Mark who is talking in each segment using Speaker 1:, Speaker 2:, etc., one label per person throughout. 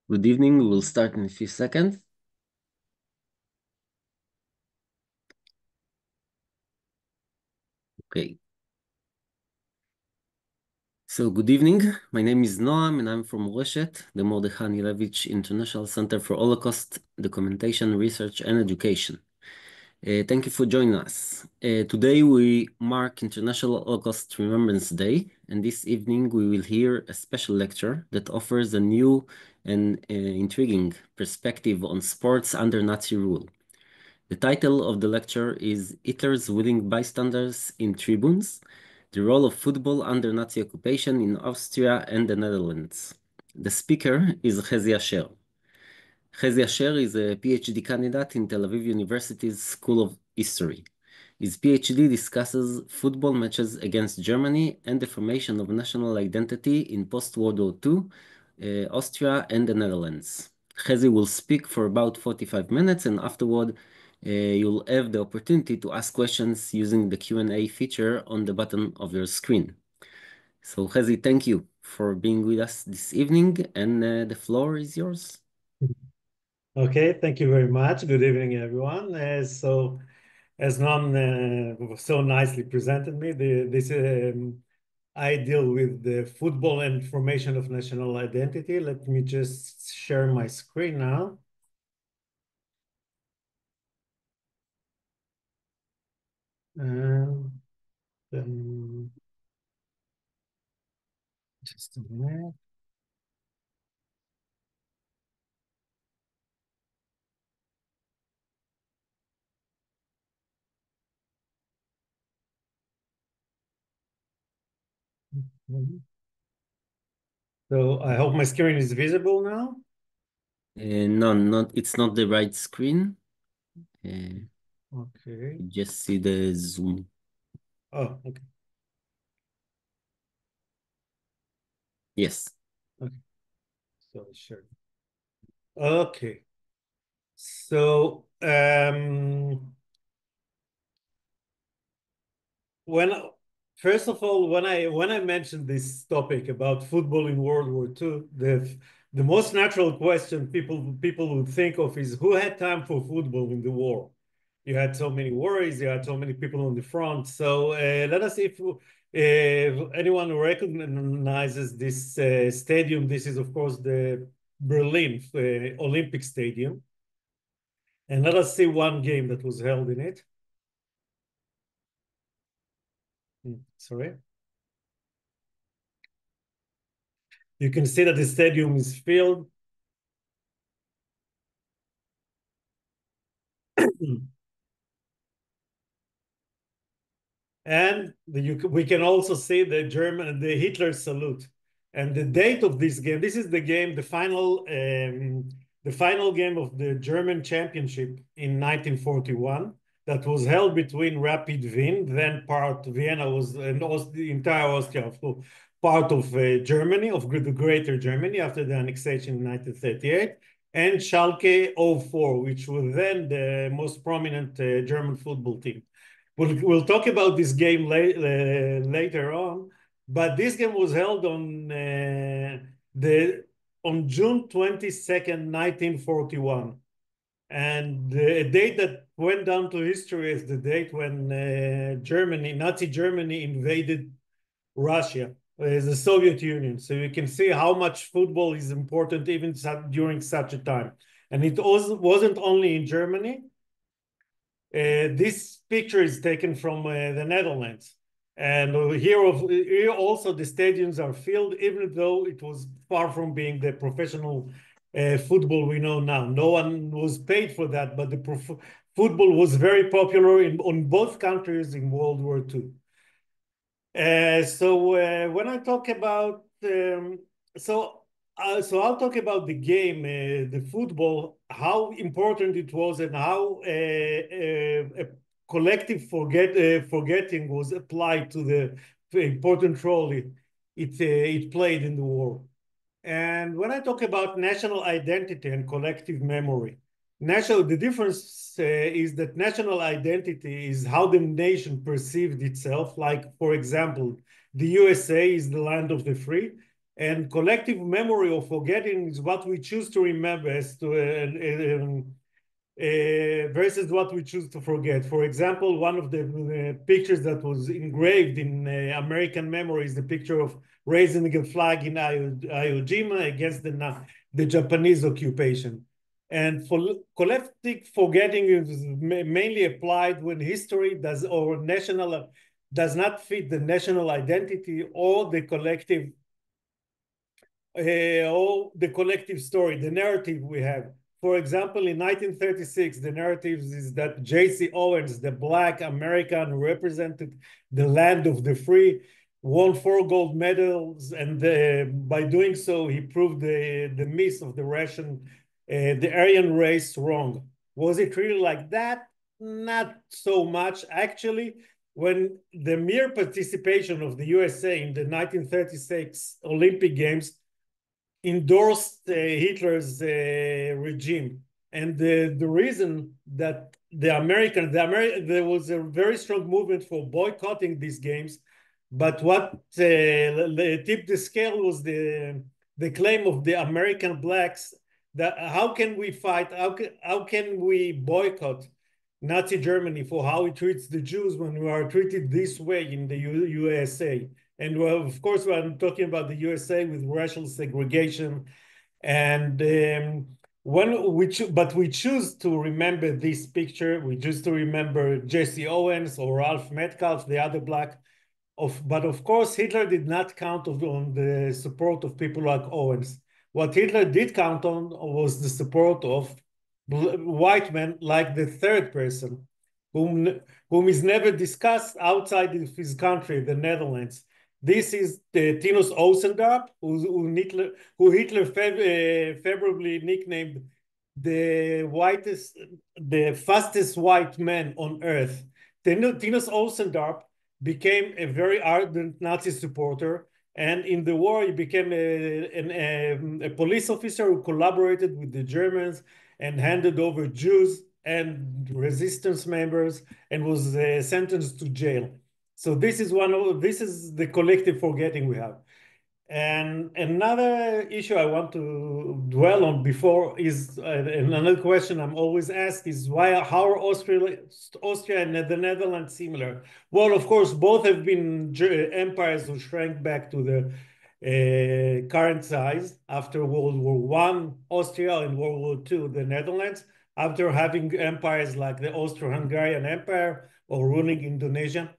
Speaker 1: Good evening. We will start in a few seconds. Okay. So good evening. My name is Noam and I'm from Reshet, the Mordechai Anilevich International Center for Holocaust Documentation, Research and Education. Thank you for joining us. Today we mark International Holocaust Remembrance Day, and this evening we will hear a special lecture that offers a new and intriguing perspective on sports under Nazi rule. The title of the lecture is Hitler's Willing Bystanders in Tribunes, the role of football under Nazi occupation in Austria and the Netherlands. The speaker is Hezi. Hezi is a PhD candidate in Tel Aviv University's School of History. His PhD discusses football matches against Germany and the formation of national identity in post-World War II, Austria and the Netherlands. Hezi will speak for about 45 minutes, and afterward you'll have the opportunity to ask questions using the Q&A feature on the bottom of your screen. So Hezi, thank you for being with us this evening, and the floor is yours.
Speaker 2: Okay, thank you very much. Good evening, everyone. As Noam so nicely presented me, I deal with the football and formation of national identity. Let me just share my screen now. Then just a minute. So I hope my screen is visible now.
Speaker 1: No, it's not the right screen.
Speaker 2: Okay.
Speaker 1: You just see the Zoom.
Speaker 2: Oh, okay.
Speaker 1: Yes.
Speaker 2: Okay. So sure. Okay. So when first of all, when I mentioned this topic about football in World War II, the most natural question people would think of is who had time for football in the war? You had so many worries, you had so many people on the front. So let us see if anyone recognizes this stadium. This is of course the Berlin Olympic Stadium, and let us see one game that was held in it. Sorry. You can see that the stadium is filled. And we can also see the Hitler salute. And the date of this game, this is the game, the final game of the German championship in 1941 that was held between Rapid Wien, then part Vienna was, and the entire Austria, part of Germany, of the Greater Germany after the annexation in 1938, and Schalke 04, which was then the most prominent German football team. We'll talk about this game later on, but this game was held on June 22nd, 1941, and the date that went down to history is the date when Nazi Germany invaded Russia, the Soviet Union. So you can see how much football is important even during such a time. And it wasn't only in Germany. This picture is taken from the Netherlands. And here also the stadiums are filled, even though it was far from being the professional football we know now. No one was paid for that, but the football was very popular on both countries in World War II. When I talk about so I'll talk about the game, the football, how important it was, and how collective forgetting was applied to the important role it played in the war. And when I talk about national identity and collective memory, the difference is that national identity is how the nation perceived itself. Like, for example, the USA is the land of the free, And collective memory or forgetting is what we choose to remember as to versus what we choose to forget. For example, one of the pictures that was engraved in American memory is the picture of raising a flag in Iwo Jima against the Japanese occupation. And for collective forgetting is mainly applied when history does not fit the national identity or the collective story, the narrative we have. For example, in 1936, the narrative is that J.C. Owens, the Black American who represented the land of the free, won 4 gold medals, and by doing so, he proved the myth of the Aryan race wrong. Was it really like that? Not so much. Actually, when the mere participation of the USA in the 1936 Olympic Games endorsed Hitler's regime. And the reason that there was a very strong movement for boycotting these games, but what tipped the scale was the claim of the American blacks that how can we fight, how can we boycott Nazi Germany for how it treats the Jews when we are treated this way in the USA? And well, of course, I'm talking about the USA with racial segregation. And but we choose to remember this picture. We choose to remember Jesse Owens or Ralph Metcalf, the other black. But of course, Hitler did not count on the support of people like Owens. What Hitler did count on was the support of white men like the third person, whom is never discussed outside of his country, the Netherlands. This is Tinus Oostendorp, who Hitler favorably nicknamed the fastest white man on earth. Tinus Oostendorp became a very ardent Nazi supporter, and in the war he became a police officer who collaborated with the Germans and handed over Jews and resistance members and was sentenced to jail. So this is the collective forgetting we have. And another issue I want to dwell on before is another question I'm always asked is how are Austria and the Netherlands similar? Well, of course, both have been empires who shrank back to the current size after World War I, Austria, and World War II, the Netherlands, after having empires like the Austro-Hungarian Empire or ruling Indonesia.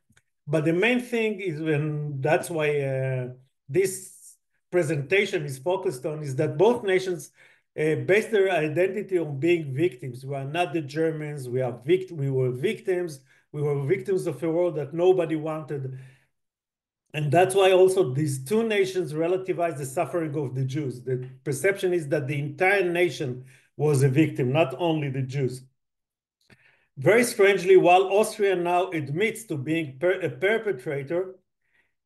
Speaker 2: But the main thing is, and that's why this presentation is focused on, is that both nations base their identity on being victims. We are not the Germans. We were victims. We were victims of a world that nobody wanted. And that's why also these two nations relativize the suffering of the Jews. The perception is that the entire nation was a victim, not only the Jews. Very strangely, while Austria now admits to being a perpetrator,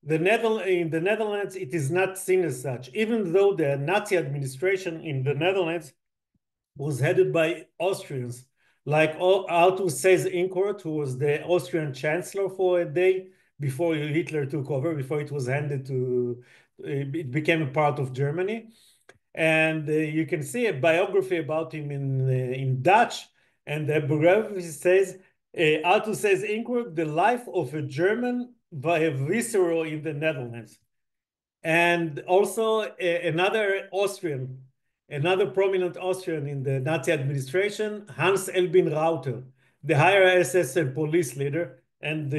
Speaker 2: in the Netherlands, it is not seen as such, even though the Nazi administration in the Netherlands was headed by Austrians, like Otto Seyss-Inquart, who was the Austrian chancellor for a day before Hitler took over, before it was it became a part of Germany. And you can see a biography about him in Dutch, and the biography says, Otto Seyss-Inquart, the life of a German viceroy in the Netherlands. And also another prominent Austrian in the Nazi administration, Hans Albin Rauter, the higher SS and police leader. And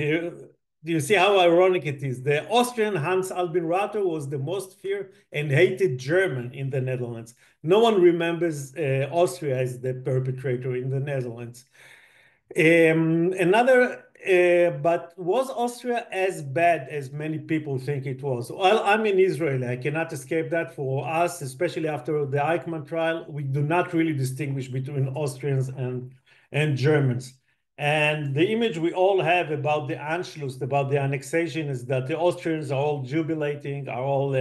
Speaker 2: you see how ironic it is. The Austrian Hans Albin Rauter was the most feared and hated German in the Netherlands. No one remembers Austria as the perpetrator in the Netherlands. But was Austria as bad as many people think it was? Well, I'm in Israel. I cannot escape that. For us, especially after the Eichmann trial, we do not really distinguish between Austrians and Germans. And the image we all have about the Anschluss, about the annexation, is that the Austrians are all jubilating, are all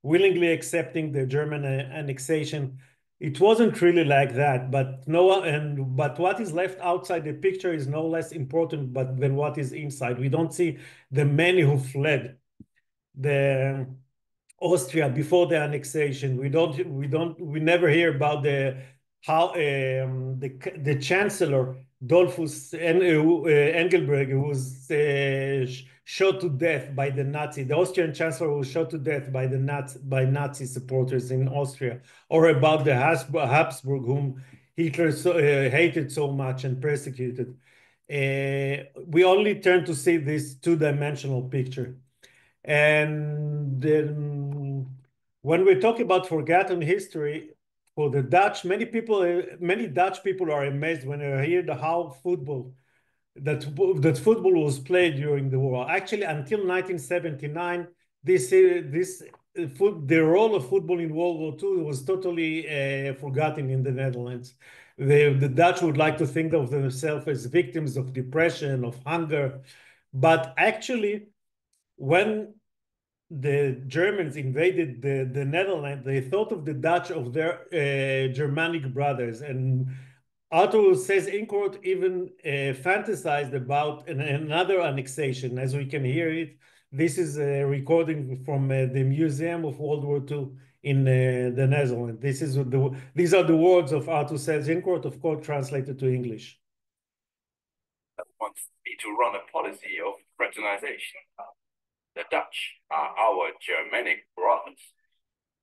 Speaker 2: willingly accepting the German annexation. It wasn't really like that, but what is left outside the picture is no less important than what is inside. We don't see the many who fled. Austria before the annexation. We never hear about the chancellor Dolphus Engelberg, who was shot to death by the Nazi. The Austrian chancellor was shot to death by Nazi supporters in Austria, or about the Habsburg, whom Hitler hated so much and persecuted. We only turn to see this two-dimensional picture. And when we talk about forgotten history, for the Dutch, many Dutch people are amazed when they hear how football was played during the war. Actually, until 1979, the role of football in World War II was totally forgotten in the Netherlands. The Dutch would like to think of themselves as victims of depression, of hunger, but actually, when the Germans invaded the Netherlands, they thought of the Dutch of their Germanic brothers. And Arthur says Incourt even fantasized about another annexation, as we can hear it. This is a recording from the Museum of World War II in the Netherlands. These are the words of Arthur says Incourt, of course, translated to English.
Speaker 3: Wants me to run a policy of fraternization. The Dutch are our Germanic brothers.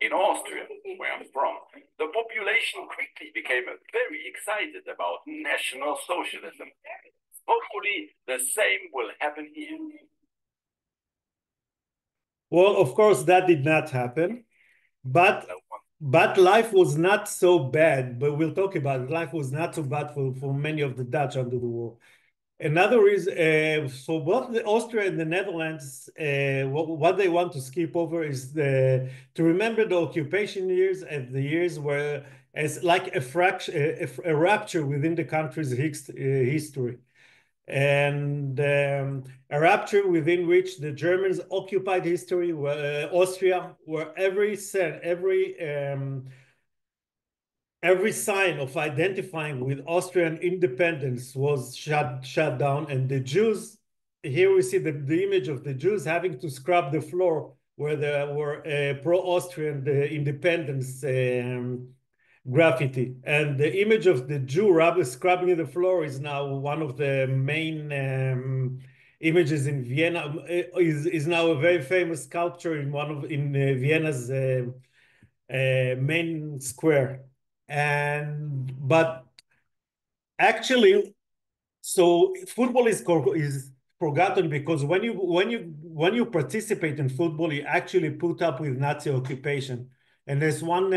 Speaker 3: In Austria, where I'm from, the population quickly became very excited about National Socialism. Hopefully, the same will happen here.
Speaker 2: Well, of course, that did not happen, but life was not so bad. But we'll talk about it. Life was not so bad for many of the Dutch under the war. Another reason for both Austria and the Netherlands, what they want to skip over is to remember the occupation years and the years where as like a rupture within the country's history, and a rupture within which the Germans occupied history, Austria, where every sign of identifying with Austrian independence was shut down, and the Jews, here we see the image of the Jews having to scrub the floor where there were pro-Austrian independence graffiti. And the image of the Jew scrubbing the floor is now one of the main images in Vienna, is now a very famous sculpture in Vienna's main square. But actually, so football is forgotten because when you participate in football, you actually put up with Nazi occupation. And as one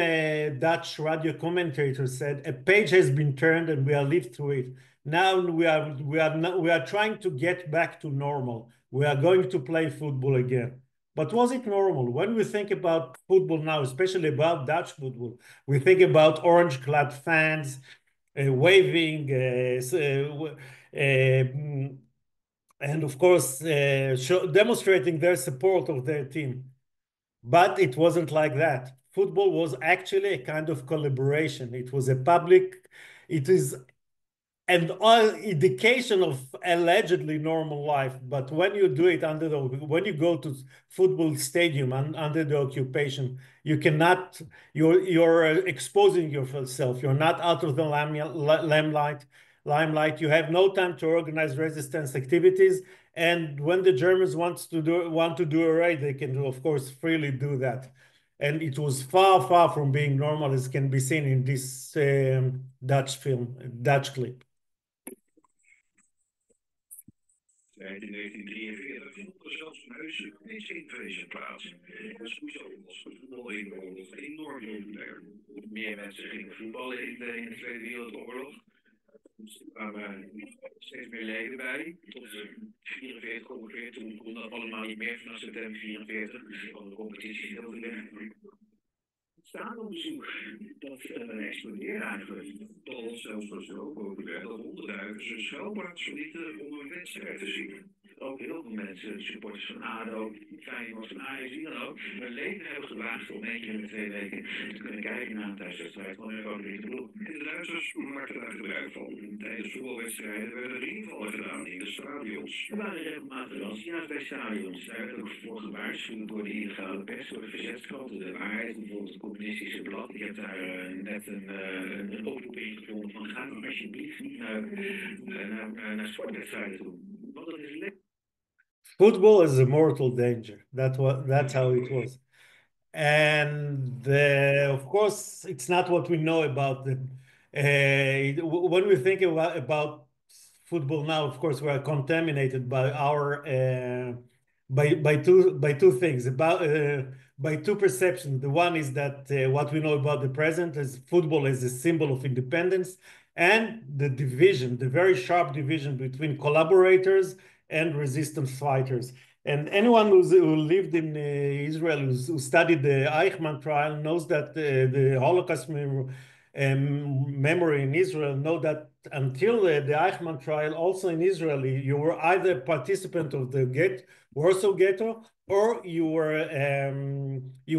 Speaker 2: Dutch radio commentator said, a page has been turned and we are lived through it. Now we are trying to get back to normal. We are going to play football again. But was it normal? When we think about football now, especially about Dutch football, we think about orange-clad fans waving, and of course, demonstrating their support of their team. But it wasn't like that. Football was actually a kind of collaboration. It was a public, it is an indication of allegedly normal life. But when you do it when you go to football stadium under the occupation, you cannot, you're exposing yourself. You're not out of the limelight. You have no time to organize resistance activities. And when the Germans want to do a raid, they can, of course, freely do that. And it was far, far from being normal, as can be seen in this Dutch clip.
Speaker 4: In 1943 vond er zelfs een heuse wc-invasie plaats. Dus was voetbal in de oorlog enorm populair. Meer mensen gingen voetballen in de Tweede Wereldoorlog. Er kwamen steeds meer leden bij. Tot 44 ongeveer, toen kon dat allemaal niet meer vanaf september 44. Van de competitie heel te weg. Het stadionbezoek, dat explodeerde eigenlijk. Dat was zelfs zo populair dat honderdduizenden schouwplaats verlieten om een wedstrijd te zien. ook heel veel mensen, supporters van ADO, Feyenoord, van Ajax, wie dan ook, hun leven hebben gewaagd om 1 keer in de 2 weken te kunnen kijken naar een thuiswedstrijd van hun favoriete ploeg.
Speaker 3: De Duitsers maakten daar gebruik van. Tijdens voetbalwedstrijden werden er invallen gedaan in de stadions.
Speaker 4: Er waren regelmatig ranzia's bij stadions. Daar werd ook voor gewaarschuwd door de illegale pers, door de verzetskranten, de waarheid, bijvoorbeeld het communistische blad. Ik heb daar net een oproep in gevonden van ga dan alsjeblieft niet naar sportwedstrijden toe. Want dat is lekker.
Speaker 2: Football is a mortal danger. That's how it was. And of course, it's not what we know about them. When we think about football now, of course, we are contaminated by our by two things, by two perceptions. The one is that what we know about the present is football as a symbol of independence, and the division, the very sharp division between collaborators and resistance fighters. And anyone who lived in Israel, who studied the Eichmann trial, knows that the Holocaust memory in Israel, know that until the Eichmann trial, also in Israel, you were either a participant of the Warsaw Ghetto, or you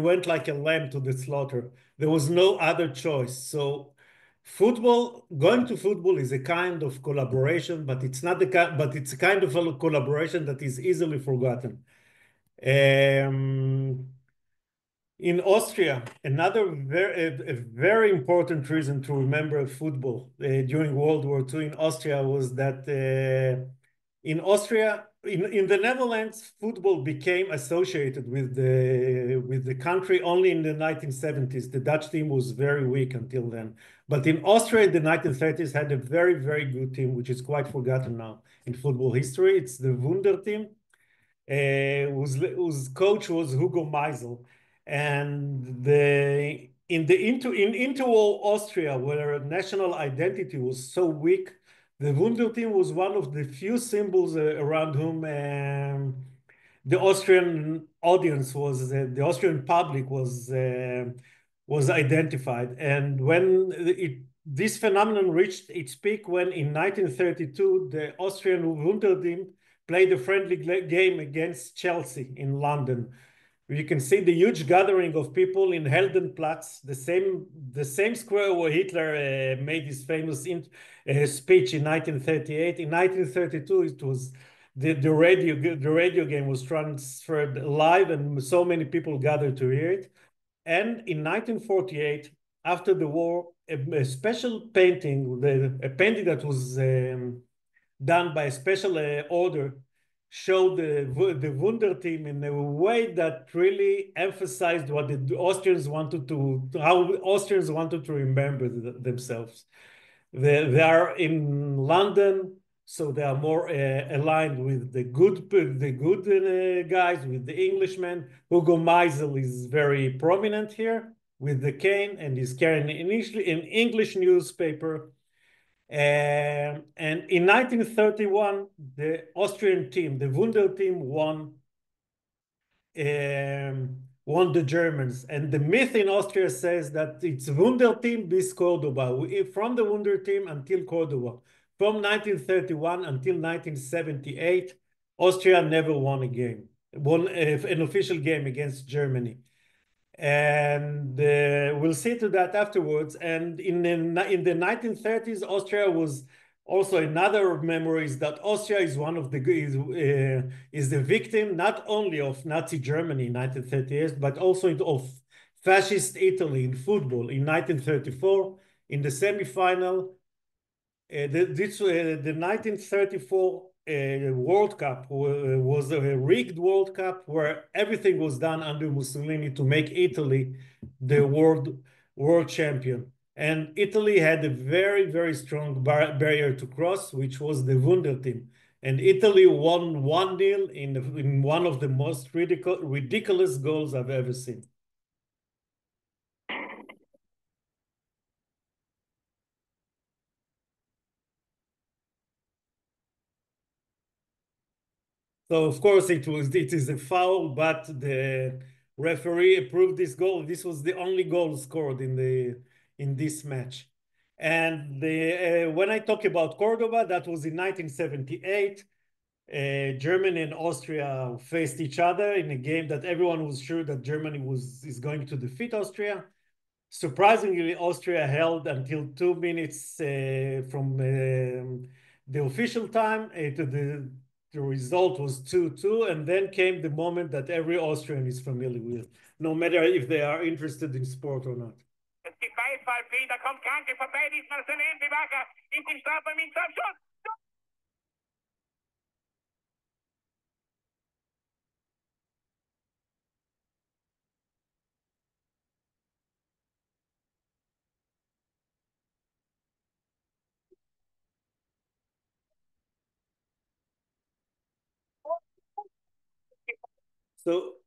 Speaker 2: went like a lamb to the slaughter. There was no other choice. So going to football is a kind of collaboration, but it's not but it's a kind of a collaboration that is easily forgotten. In Austria, another very important reason to remember football during World War II in Austria was that in Austria, in the Netherlands, football became associated with the country only in the 1970s. The Dutch team was very weak until then. But in Austria, the 1930s had a very, very good team, which is quite forgotten now in football history. It's the Wunder team, whose coach was Hugo Meisel. And in interwar Austria, where national identity was so weak, the Wunder team was one of the few symbols around whom the Austrian audience was, the Austrian public was identified. And when this phenomenon reached its peak when in 1932, the Austrian Wunder team played a friendly game against Chelsea in London. You can see the huge gathering of people in Heldenplatz, the same square where Hitler made his famous speech in 1938. In 1932, it was the radio game was transferred live, and so many people gathered to hear it. And in 1948, after the war, a special painting, a painting that was done by a special order, showed the Wunder team in a way that really emphasized what the Austrians wanted how Austrians wanted to remember themselves. They are in London, so they are more aligned with the good guys, with the Englishmen. Hugo Meisel is very prominent here with the cane, and he's carrying an English newspaper. And in 1931, the Austrian team, the Wunder team, won the Germans. And the myth in Austria says that it's Wunder team bis Cordoba, from the Wunder team until Cordoba. From 1931 until 1978, Austria never won an official game against Germany. And we'll see to that afterwards. And in the 1930s, Austria was also another memory is that Austria is one of is the victim not only of Nazi Germany in 1938, but also of fascist Italy in football in 1934 in the semifinal. The 1934 World Cup was a rigged World Cup where everything was done under Mussolini to make Italy the world champion. And Italy had a very, very strong barrier to cross, which was the Wunder team. And Italy won 1-0 in one of the most ridiculous goals I've ever seen. So of course it is a foul, but the referee approved this goal. This was the only goal scored in this match. And when I talk about Cordoba, that was in 1978. Germany and Austria faced each other in a game that everyone was sure that Germany is going to defeat Austria. Surprisingly, Austria held until 2 minutes from the official time. The result was 2-2, and then came the moment that every Austrian is familiar with, no matter if they are interested in sport or not.
Speaker 3: Es gibt Beifall, da kommt Kranke vorbei, diesmal sind die Wacker in den Strafraum, Schuss.
Speaker 2: So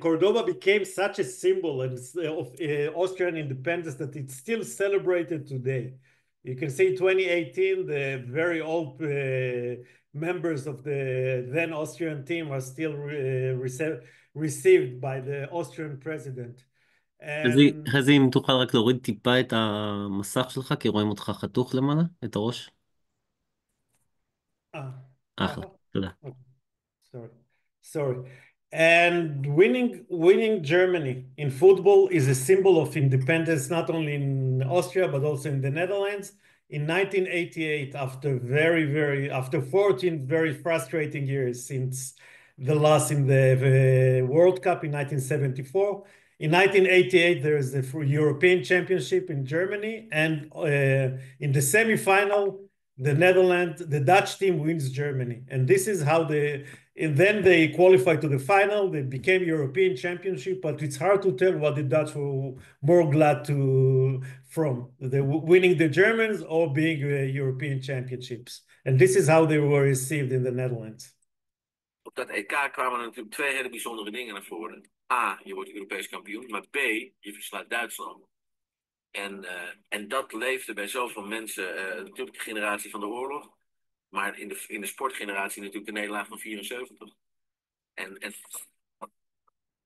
Speaker 2: Cordoba became such a symbol of Austrian independence that it's still celebrated today. You can see 2018, the very old members of the then Austrian team are still received by the Austrian president.
Speaker 1: חזי, אם תוכל רק להוריד טיפה את המסך שלך, כי רואים אותך חתוך למעלה, את הראש. אחלה, תודה.
Speaker 2: Sorry. And winning Germany in football is a symbol of independence, not only in Austria, but also in the Netherlands. In 1988, after 14 very frustrating years since the loss in the World Cup in 1974, in 1988, there is a European Championship in Germany, and in the semi-final, the Dutch team wins Germany. And this is how and then they qualified to the final. They became European Championship, but it's hard to tell what the Dutch were more glad from winning the Germans or being European Championships. And this is how they were received in the Netherlands.
Speaker 5: Op dat EK kwamen er natuurlijk twee hele bijzondere dingen naar voren. A, je wordt Europees kampioen, maar B, je verslaat Duitsland. En dat leefde bij zoveel mensen, natuurlijk de generatie van de oorlog, maar in de sportgeneratie natuurlijk de nederlaag van 74.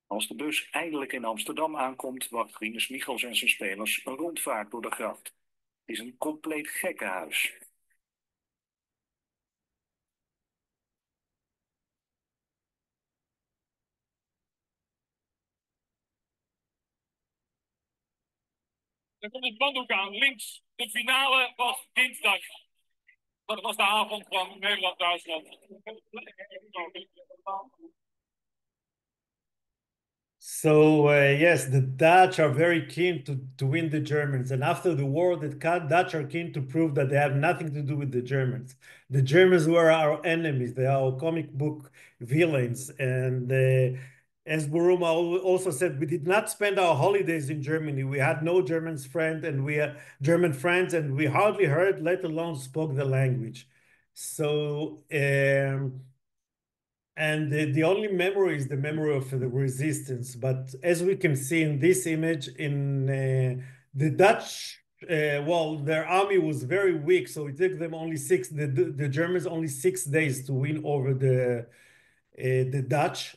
Speaker 4: Als de bus eindelijk in Amsterdam aankomt, wacht Rinus Michels en zijn spelers een rondvaart door de gracht. Het is een compleet gekkenhuis.
Speaker 3: Er komt het banddoek aan, links. De finale was dinsdag. Dat was de avond van Nederland-Duitsland.
Speaker 2: So yes, the Dutch are very keen to win the Germans, and after the war, the Dutch are keen to prove that they have nothing to do with the Germans. The Germans were our enemies; they are our comic book villains. And as Buruma also said, we did not spend our holidays in Germany. We had no German friends, and we hardly heard, let alone spoke the language. So. And the only memory is the memory of the resistance. But as we can see in this image, in the Dutch, their army was very weak, so it took them only the Germans only 6 days to win over the Dutch.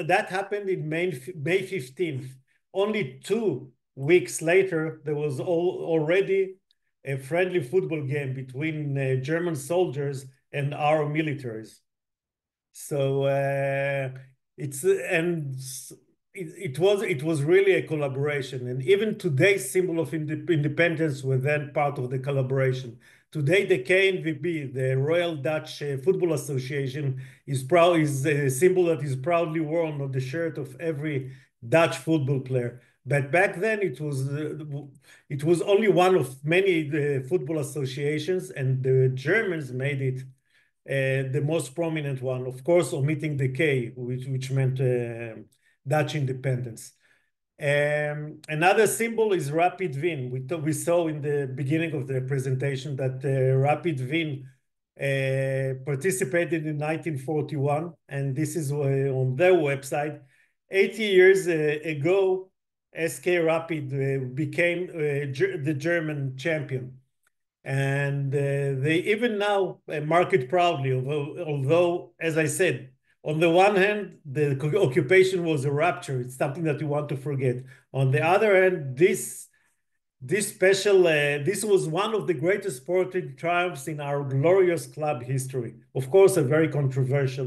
Speaker 2: That happened in May 15th. Only 2 weeks later, there was already a friendly football game between German soldiers and our militaries. So it was really a collaboration, and even today's symbol of independence was then part of the collaboration. Today, the KNVB, the Royal Dutch Football Association, is a symbol that is proudly worn on the shirt of every Dutch football player. But back then, it was only one of many football associations, and the Germans made it the most prominent one, of course, omitting the K, which meant Dutch independence. Another symbol is Rapid Wien. We saw in the beginning of the presentation that Rapid Wien participated in 1941, and this is on their website. 80 years ago, SK Rapid became the German champion. And they even now mark it proudly, although, as I said, on the one hand, the occupation was a rupture. It's something that you want to forget. On the other hand, this this was one of the greatest sporting triumphs in our glorious club history. Of course, a very controversial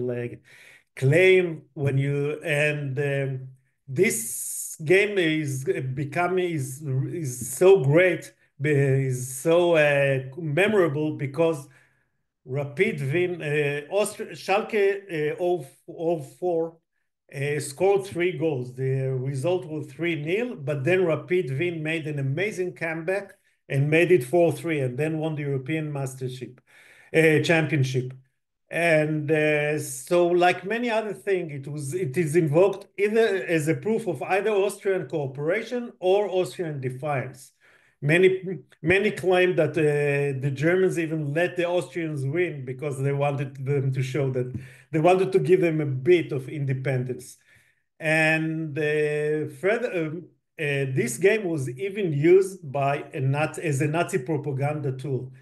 Speaker 2: claim when you this game is so great, is so memorable because Rapid Wien, Schalke 04 scored 3 goals. The result was 3-0, but then Rapid Wien made an amazing comeback and made it 4-3, and then won the European Championship. And so, like many other things, it is invoked either as a proof of either Austrian cooperation or Austrian defiance. Many claim that the Germans even let the Austrians win because they wanted them to show that they wanted to give them a bit of independence. And further, this game was even used by as a Nazi propaganda tool.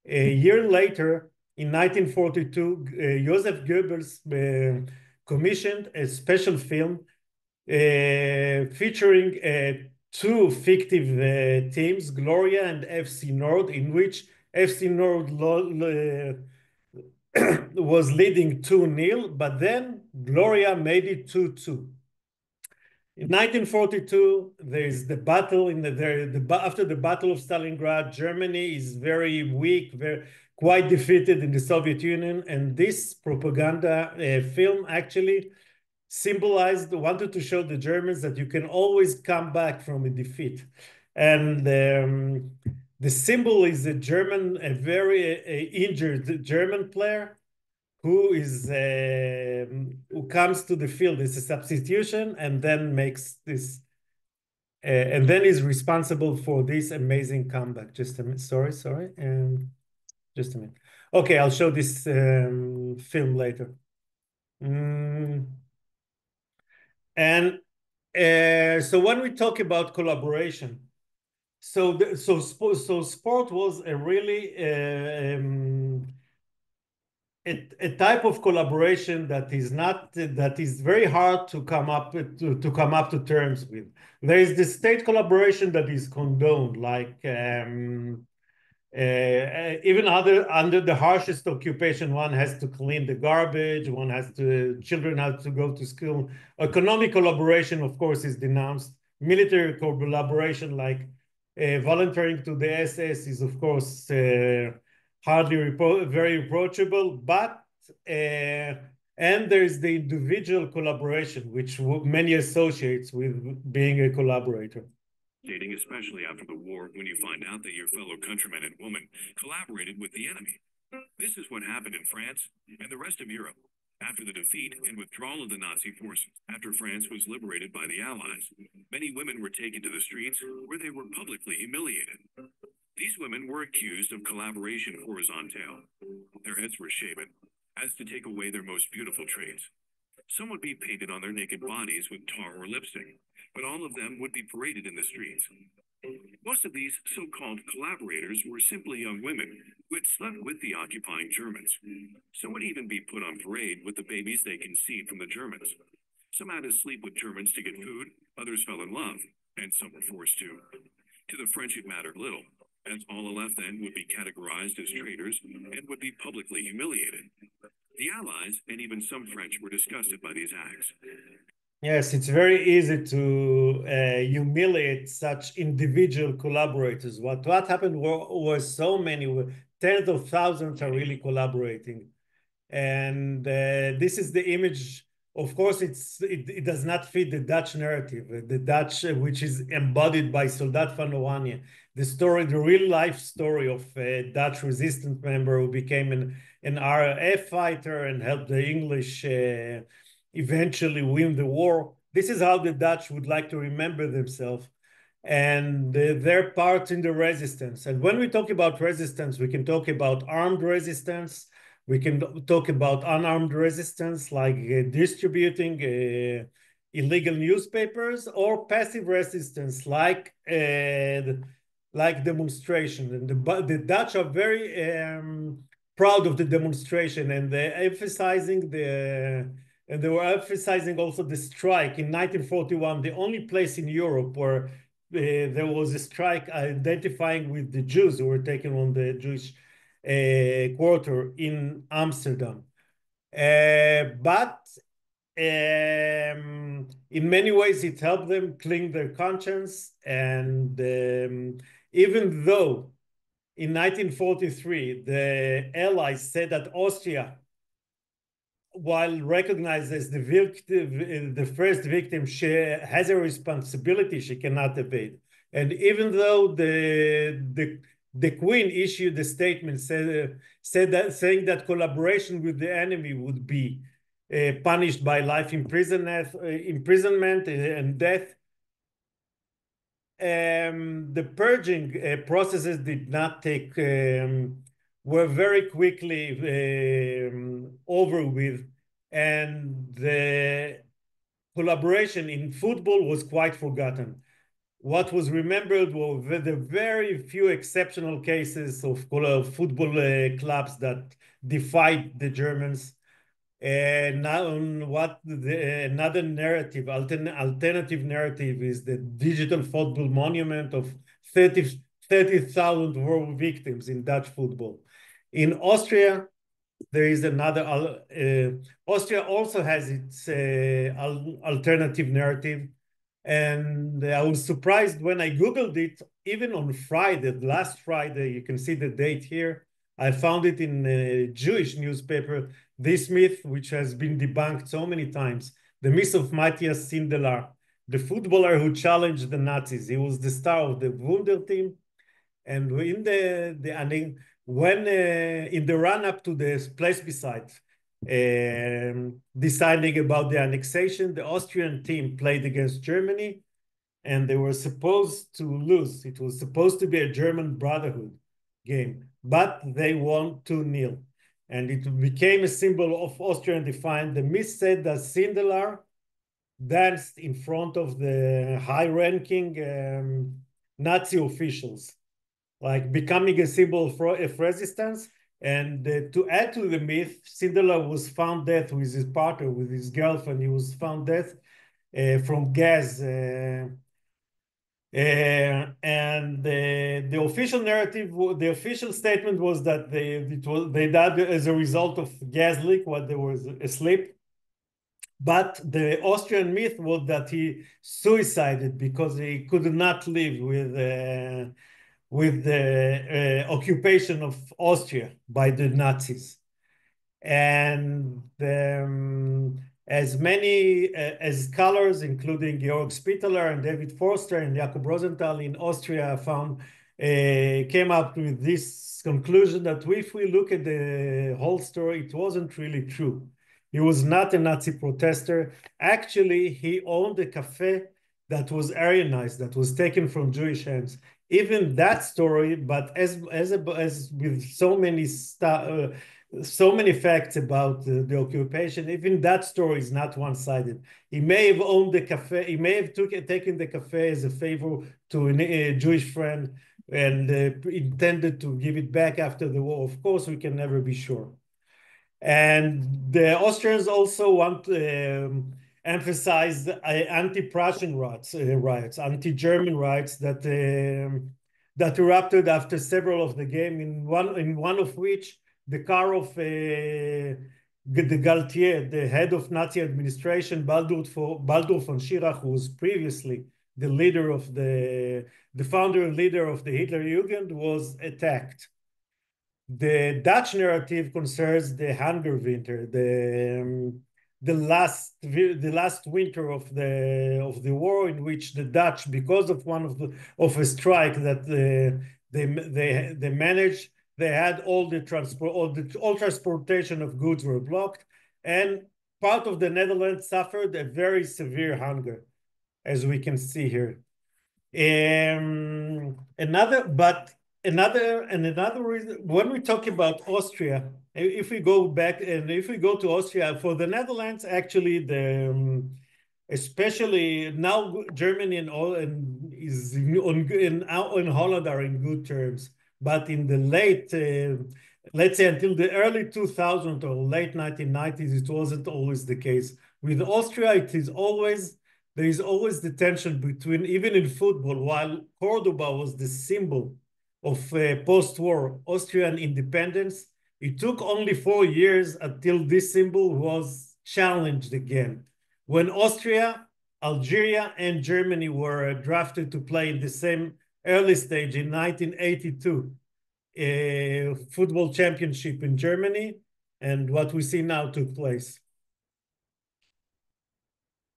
Speaker 2: A year later, in 1942, Joseph Goebbels commissioned a special film featuring 2 fictive teams, Gloria and FC Nord, in which FC Nord was leading 2-0, but then Gloria made it 2-2. In 1942, there is the battle after the Battle of Stalingrad. Germany is very weak, quite defeated in the Soviet Union, and this propaganda film actually wanted to show the Germans that you can always come back from a defeat. And the symbol is a very injured German player who comes to the field as a substitution and then makes this, and then is responsible for this amazing comeback. Just a minute, sorry, just a minute. Okay, I'll show this film later. And so when we talk about collaboration, so sport was a really a type of collaboration that is very hard to come up to terms with. There is the state collaboration that is condoned, like even under the harshest occupation, one has to clean the garbage, children have to go to school. Economic collaboration, of course, is denounced. Military collaboration, like volunteering to the SS, is of course hardly very approachable, but and there is the individual collaboration, which many associates with being a collaborator.
Speaker 4: Dating, especially after the war, when you find out that your fellow countrymen and women collaborated with the enemy. This is what happened in France and the rest of Europe after the defeat and withdrawal of the Nazi forces. After France was liberated by the Allies, many women were taken to the streets where they were publicly humiliated. These women were accused of collaboration horizontale. Their heads were shaven, as to take away their most beautiful traits. Some would be painted on their naked bodies with tar or lipstick, but all of them would be paraded in the streets. Most of these so-called collaborators were simply young women who had slept with the occupying Germans. Some would even be put on parade with the babies they conceived from the Germans. Some had to sleep with Germans to get food, others fell in love, and some were forced to. To the French it mattered little, as all the left then would be categorized as traitors and would be publicly humiliated. The Allies and even some French were disgusted by these acts.
Speaker 2: Yes, it's very easy to humiliate such individual collaborators. What happened was so many, tens of thousands are really collaborating. And this is the image. Of course, it does not fit the Dutch narrative, the Dutch, which is embodied by Soldat van Oranje, the real life story of a Dutch resistance member who became an RAF fighter and helped the English eventually win the war. This is how the Dutch would like to remember themselves and their part in the resistance. And when we talk about resistance, we can talk about armed resistance. We can talk about unarmed resistance, like distributing illegal newspapers, or passive resistance, like demonstration. And the Dutch are very proud of the demonstration, and they were emphasizing also the strike in 1941, the only place in Europe where there was a strike identifying with the Jews who were taken on the Jewish quarter in Amsterdam. But in many ways, it helped them clean their conscience. And even though in 1943, the Allies said that Austria, while recognized as the victim, the first victim, she has a responsibility she cannot evade. And even though the Queen issued a statement saying that collaboration with the enemy would be punished by life imprisonment and death, the purging processes did not take, were very quickly over with, and the collaboration in football was quite forgotten. What was remembered were the very few exceptional cases of football clubs that defied the Germans. Now, another narrative, alternative narrative, is the digital football monument of 30,000 war victims in Dutch football. In Austria, there is another. Austria also has its alternative narrative, and I was surprised when I Googled it. Even on Friday, last Friday, you can see the date here. I found it in a Jewish newspaper. This myth, which has been debunked so many times, the myth of Matthias Sindelar, the footballer who challenged the Nazis. He was the star of the Wunder team, and in in the run-up to the plebiscite, deciding about the annexation, the Austrian team played against Germany, and they were supposed to lose. It was supposed to be a German brotherhood game, but they won 2-0. And it became a symbol of Austrian defiance. The myth said that Sindelar danced in front of the high-ranking Nazi officials, like becoming a symbol of resistance. And to add to the myth, Sindelar was found dead with his partner, with his girlfriend. He was found dead from gas. And the official narrative, the official statement was that they died as a result of gas leak while they were asleep. But the Austrian myth was that he suicided because he could not live with the occupation of Austria by the Nazis. And as many as scholars, including Georg Spitaler and David Forster and Jakob Rosenthal in Austria, came up with this conclusion that if we look at the whole story, it wasn't really true. He was not a Nazi protester. Actually, he owned a cafe that was Aryanized, that was taken from Jewish hands. Even that story, but as with so many facts about the occupation, even that story is not one-sided. He may have owned the cafe, he may have taken the cafe as a favor to a Jewish friend and intended to give it back after the war. Of course, we can never be sure. And the Austrians also want to emphasize anti-Prussian riots, anti-German riots that erupted after several of the game, in one of which the car of the Galtier, the head of Nazi administration, Baldur von Schirach, who was previously the leader of the founder and leader of the Hitler Jugend, was attacked. The Dutch narrative concerns the Hunger Winter, the last winter of the war, in which the Dutch, because of a strike that they managed, they had all transportation of goods were blocked, and part of the Netherlands suffered a very severe hunger, as we can see here. Another reason, when we talk about Austria, if we go back and if we go to Austria, for the Netherlands, actually, especially now Germany and Holland are in good terms, but in the late, let's say until the early 2000s or late 1990s, it wasn't always the case. With Austria, it is always there is always the tension between, even in football, while Cordoba was the symbol of post-war Austrian independence, it took only 4 years until this symbol was challenged again. When Austria, Algeria, and Germany were drafted to play in the same early stage in 1982, football championship in Germany, and what we see now took place.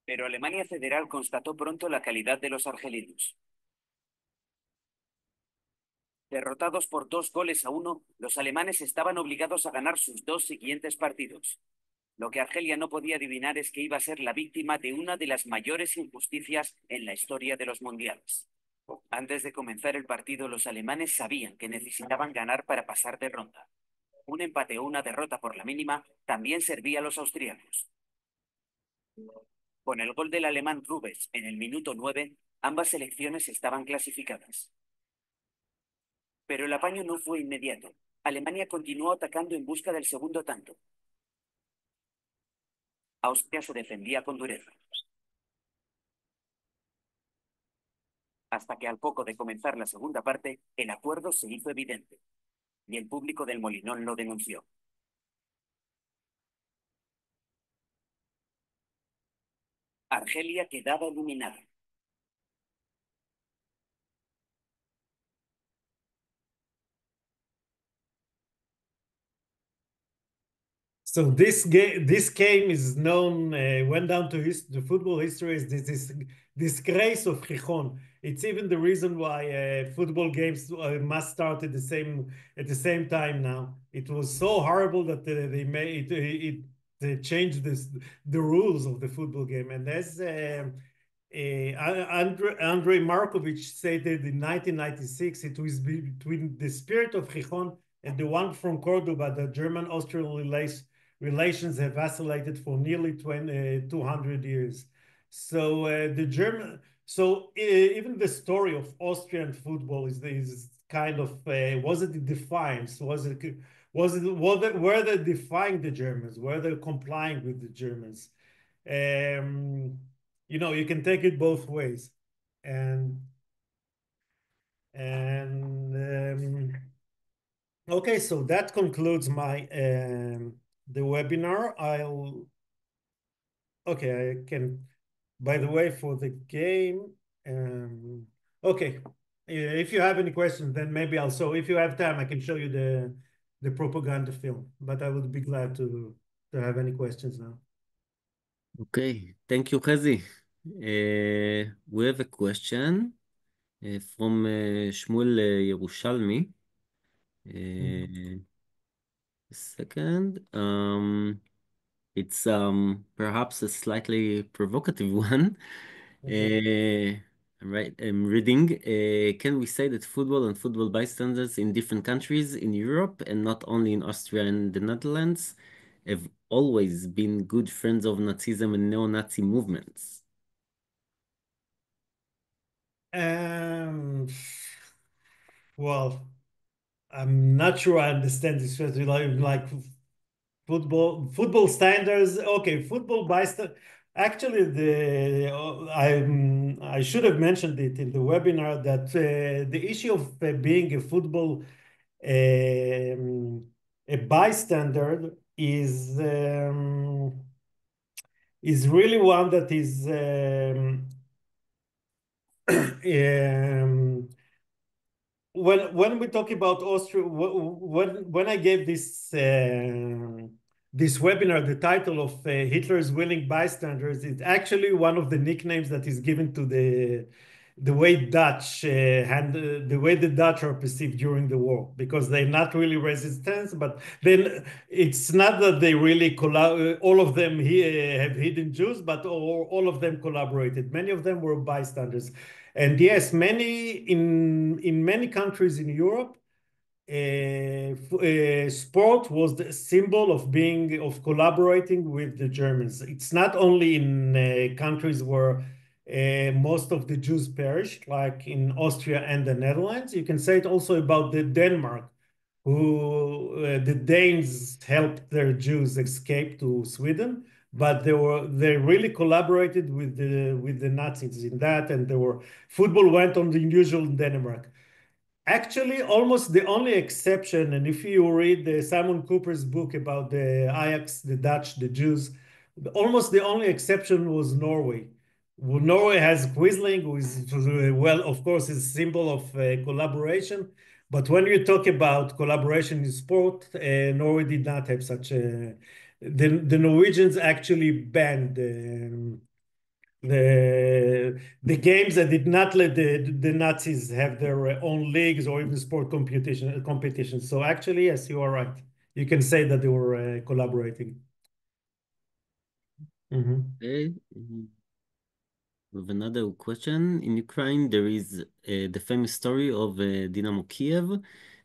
Speaker 6: Pero Alemania Federal constató pronto la calidad de los argelinos. Derrotados por 2-1, los alemanes estaban obligados a ganar sus 2 siguientes partidos. Lo que Argelia no podía adivinar es que iba a ser la víctima de una de las mayores injusticias en la historia de los mundiales. Antes de comenzar el partido, los alemanes sabían que necesitaban ganar para pasar de ronda. Un empate o una derrota por la mínima también servía a los austriacos. Con el gol del alemán Rubens en el minuto 9, ambas selecciones estaban clasificadas. Pero el apaño no fue inmediato. Alemania continuó atacando en busca del segundo tanto. Austria se defendía con dureza. Hasta que al poco de comenzar la segunda parte, el acuerdo se hizo evidente. Y el público del Molinón lo denunció. Argelia quedaba eliminada.
Speaker 2: So this game is known, went down to the football history as this disgrace of Gijón. It's even the reason why football games must start at the same time now. It was so horrible that they changed the rules of the football game. And as Andrei Markovich stated in 1996, it was between the spirit of Gijón and the one from Cordoba that German-Austrian relations have vacillated for nearly 200 years. So even the story of Austrian football is kind of was it defiance? Were they defying the Germans? Were they complying with the Germans? You know, you can take it both ways, okay, so that concludes my the webinar. Okay, I can, by the way, for the game, okay, if you have any questions, then maybe also, if you have time, I can show you the propaganda film, but I would be glad to have any questions now.
Speaker 1: Okay, thank you, Hezi. We have a question from Shmuel Yerushalmi. A second. It's perhaps a slightly provocative one.
Speaker 2: Okay.
Speaker 1: Right, I'm reading. Can we say that football and football bystanders in different countries in Europe and not only in Austria and the Netherlands have always been good friends of Nazism and neo-Nazi movements?
Speaker 2: Well, I'm not sure I understand this question. Like football standards. Okay, football bystander. Actually, I should have mentioned it in the webinar that the issue of being a football a bystander is really one that is when we talk about Austria, when I gave this this webinar, the title of Hitler's willing bystanders, it's actually one of the nicknames that is given to the way Dutch the way the Dutch are perceived during the war, because they're not really resistance, but then it's not that they really all of them have hidden Jews, but all of them collaborated. Many of them were bystanders. And yes, in many countries in Europe, sport was the symbol of collaborating with the Germans. It's not only in countries where most of the Jews perished, like in Austria and the Netherlands. You can say it also about Denmark, who the Danes helped their Jews escape to Sweden. but they really collaborated with the Nazis in that, and football went on the usual in Denmark. Actually, almost the only exception, and if you read Simon Cooper's book about the Ajax, the Dutch, the Jews, almost the only exception was Norway. Well, Norway has Quisling, who is, well, of course, is a symbol of collaboration. But when you talk about collaboration in sport, Norway did not have such a. The Norwegians actually banned the games that did not let the Nazis have their own leagues or even sport competitions. So actually, yes, you are right. You can say that they were collaborating.
Speaker 1: Okay. With another question, in Ukraine, there is the famous story of Dynamo Kiev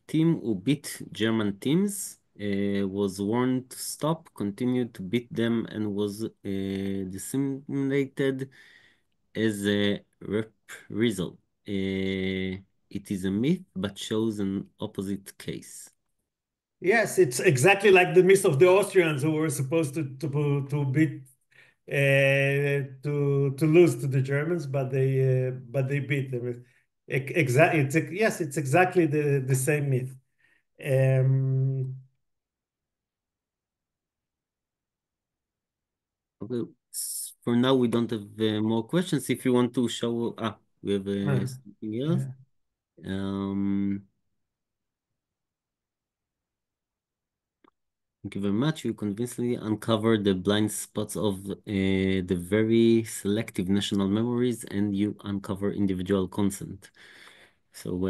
Speaker 1: team who beat German teams, was warned to stop, continued to beat them, and was disseminated as a reprisal. It is a myth, but shows an opposite case.
Speaker 2: Yes, it's exactly like the myth of the Austrians who were supposed to beat to lose to the Germans, but they beat them. Exactly, it's exactly the same myth.
Speaker 1: Okay, for now we don't have more questions. If you want to show, we have something else. Thank you very much. You convincingly uncovered the blind spots of the very selective national memories, and you uncover individual consent. So,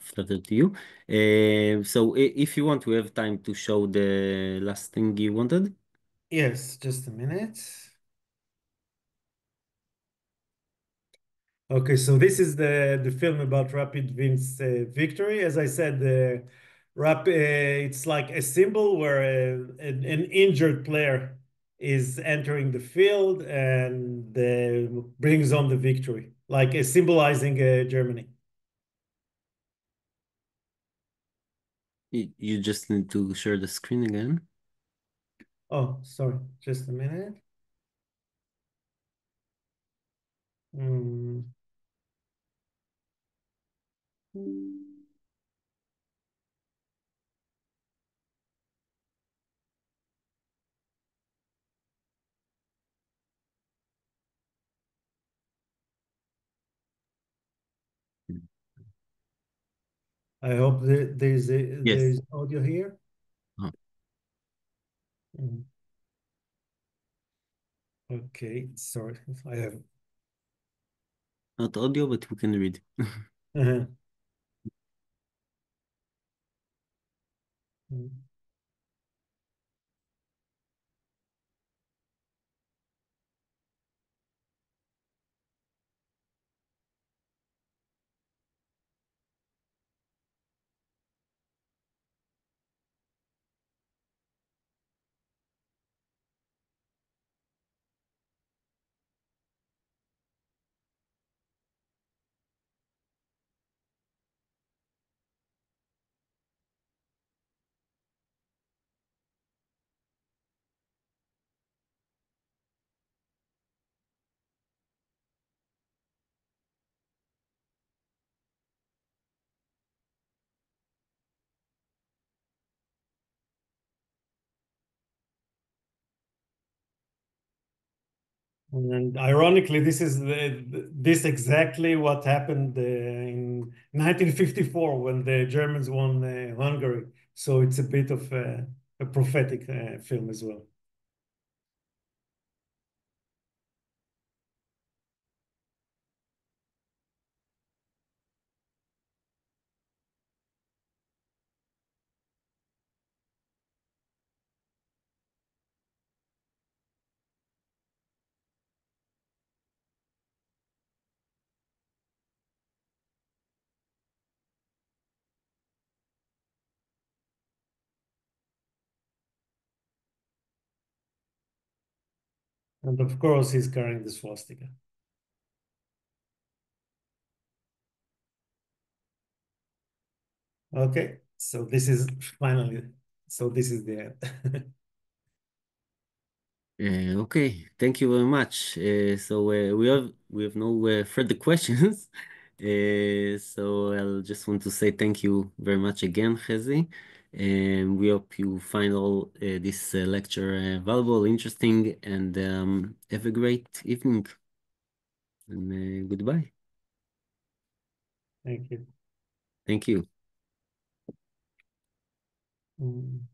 Speaker 1: flattered to you. So, if you want, we have time to show the last thing you wanted.
Speaker 2: Yes, just a minute. Okay, so this is the film about Rapid Wien's victory. As I said, it's like a symbol where an injured player is entering the field and brings on the victory, like symbolizing Germany.
Speaker 1: You just need to share the screen again.
Speaker 2: Oh, sorry, just a minute. I hope there's audio here. Okay, sorry, I have.
Speaker 1: Not audio, but we can read.
Speaker 2: And ironically, this is this exactly what happened in 1954 when the Germans won Hungary. So it's a bit of a prophetic film as well. And of course, he's carrying the swastika. Okay, so this is finally, so this is the end.
Speaker 1: Okay, thank you very much. So we have no further questions. So I'll just want to say thank you very much again, Hezi. And we hope you find all this lecture valuable, interesting, and have a great evening. And goodbye.
Speaker 2: Thank you.
Speaker 1: Thank you.
Speaker 2: Mm.